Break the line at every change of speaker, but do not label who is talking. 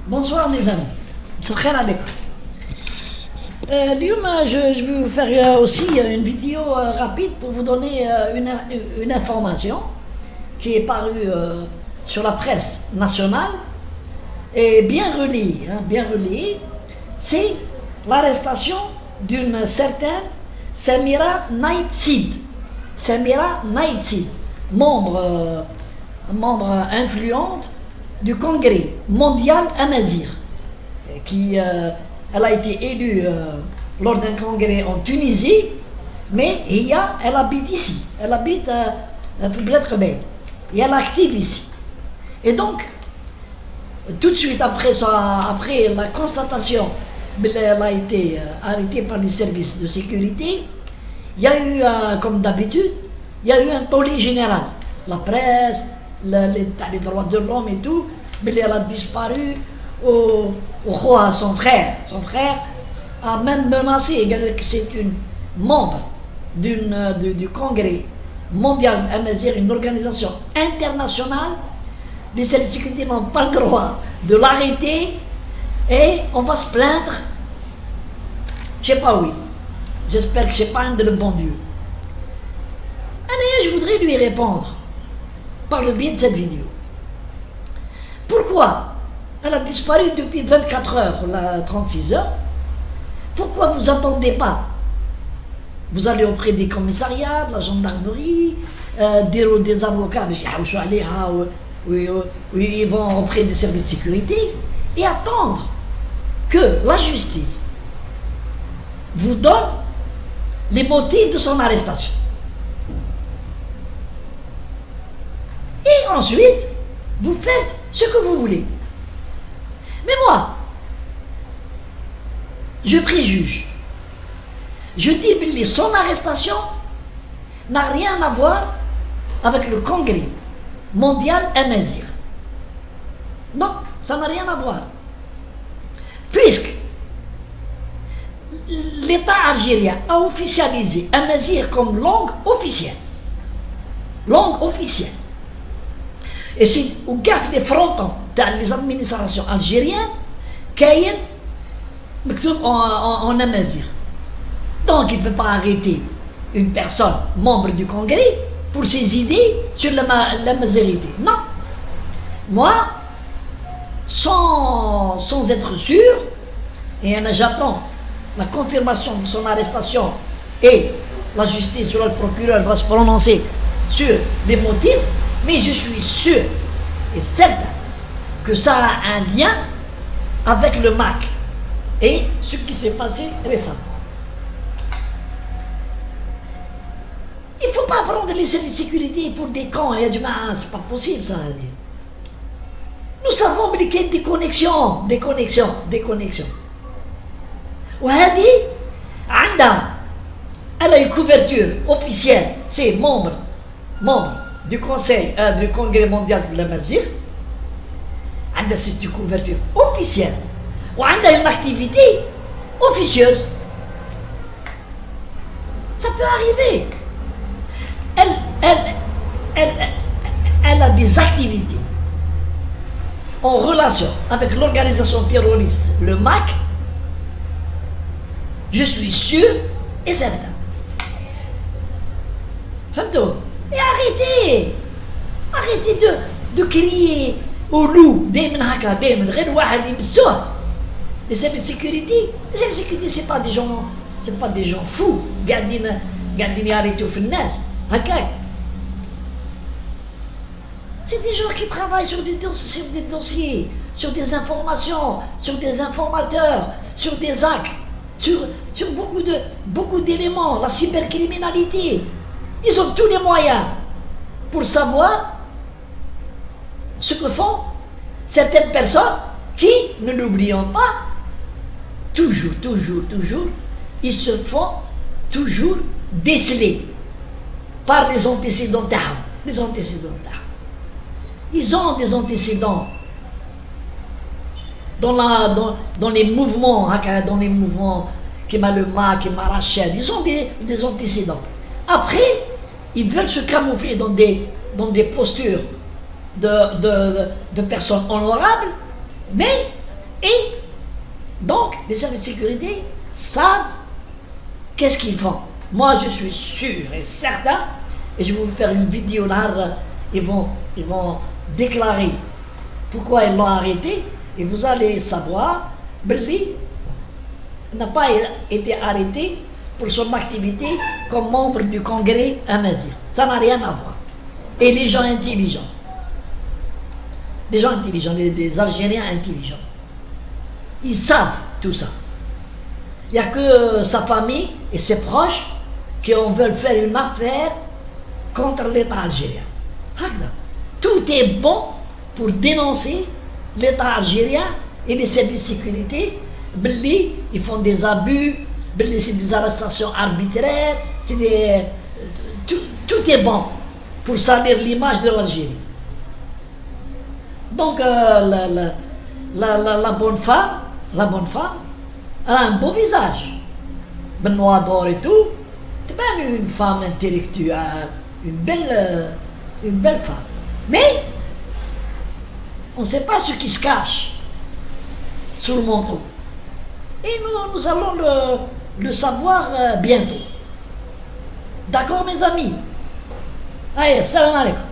Bonsoir mes amis. Khair alaikum. اليوم je vais vous faire aussi une vidéo rapide pour vous donner une information qui est parue sur la presse nationale et bien relayée, c'est l'arrestation d'une certaine Samira Naïtsid. Samira Naïtsid, membre influente du Congrès mondial Amazigh, qui elle a été élue lors d'un congrès en Tunisie, mais elle habite ici, elle habite à Bled Rebel, et elle est active ici. Et donc, tout de suite après la constatation qu'elle a été arrêtée par les services de sécurité, il y a eu, comme d'habitude, il y a eu un tollé général. La presse, les droits de l'homme et tout, mais elle a disparu au roi, son frère. Son frère a même menacé, que c'est une membre du Congrès mondial Amazigh, une organisation internationale. Les services de sécurité n'ont pas le droit de l'arrêter et on va se plaindre. Je sais pas, oui. J'espère que je n'ai pas un de le bon Dieu. Et je voudrais lui répondre par le biais de cette vidéo. Pourquoi elle a disparu depuis 24 heures, 36 heures? Pourquoi vous n'attendez pas? Vous allez auprès des commissariats, de la gendarmerie, des avocats, ils vont auprès des services de sécurité et attendre que la justice vous donne les motifs de son arrestation. Et ensuite, vous faites ce que vous voulez. Mais moi, je préjuge. Je dis que son arrestation n'a rien à voir avec le Congrès mondial Amazigh. Non, ça n'a rien à voir. Puisque l'État algérien a officialisé Amazigh comme langue officielle. Langue officielle. Et c'est au gaffe des frontons dans les administrations algériennes كاين مكتوب en Amazigh. Donc il ne peut pas arrêter une personne membre du Congrès pour ses idées sur l'amazighité. Non. Moi, sans être sûr, et j'attends la confirmation de son arrestation et la justice ou le procureur va se prononcer sur les motifs, mais je suis sûr et certain que ça a un lien avec le MAC et ce qui s'est passé récemment. Il ne faut pas prendre les services de sécurité pour des cons, c'est pas possible ça. Nous savons qu'il y a des connexions. وهذه عندها elle a une couverture officielle, c'est membre du conseil du congrès mondial de l'Amazigh. C'est une couverture officielle ou une activité officieuse. Ça peut arriver. Elle a des activités en relation avec l'organisation terroriste, le MAC. Je suis sûr et certain. Fahmtou? Et arrêtez de crier au loup, دايما هكا دايما غير واحد يمسوه. Les services de sécurité, c'est pas des gens fous قاعدين يعرضوا في الناس هكاك. C'est des gens qui travaillent sur des dossiers, sur des informations, sur des informateurs, sur des actes, sur beaucoup d'éléments, la cybercriminalité. Ils ont tous les moyens pour savoir ce que font certaines personnes qui, ne l'oublions pas, toujours, ils se font toujours déceler par les antécédents. Ils ont des antécédents dans les mouvements, qui m'a le MAC, qui m'a Rachel, ils ont des antécédents. Après, ils veulent se camoufler dans des postures de personnes honorables, mais Et donc, les services de sécurité savent qu'est-ce qu'ils font. Moi, je suis sûr et certain, et je vais vous faire une vidéo là, ils vont déclarer pourquoi ils l'ont arrêté, et vous allez savoir, Billy n'a pas été arrêté pour son activité comme membre du Congrès amazigh. Ça n'a rien à voir. Et les gens intelligents, les Algériens intelligents, ils savent tout ça. Il n'y a que sa famille et ses proches qui veulent faire une affaire contre l'État algérien. Tout est bon pour dénoncer l'État algérien et les services de sécurité. Ils font des abus, c'est des arrestations arbitraires, tout est bon pour salir l'image de l'Algérie. Donc la bonne femme, elle a un beau visage, Benoît d'or et tout, c'est même une femme intellectuelle, une belle femme. Mais on ne sait pas ce qui se cache sous le manteau. Et nous allons le savoir bientôt. D'accord, mes amis? Allez, salam alaikum.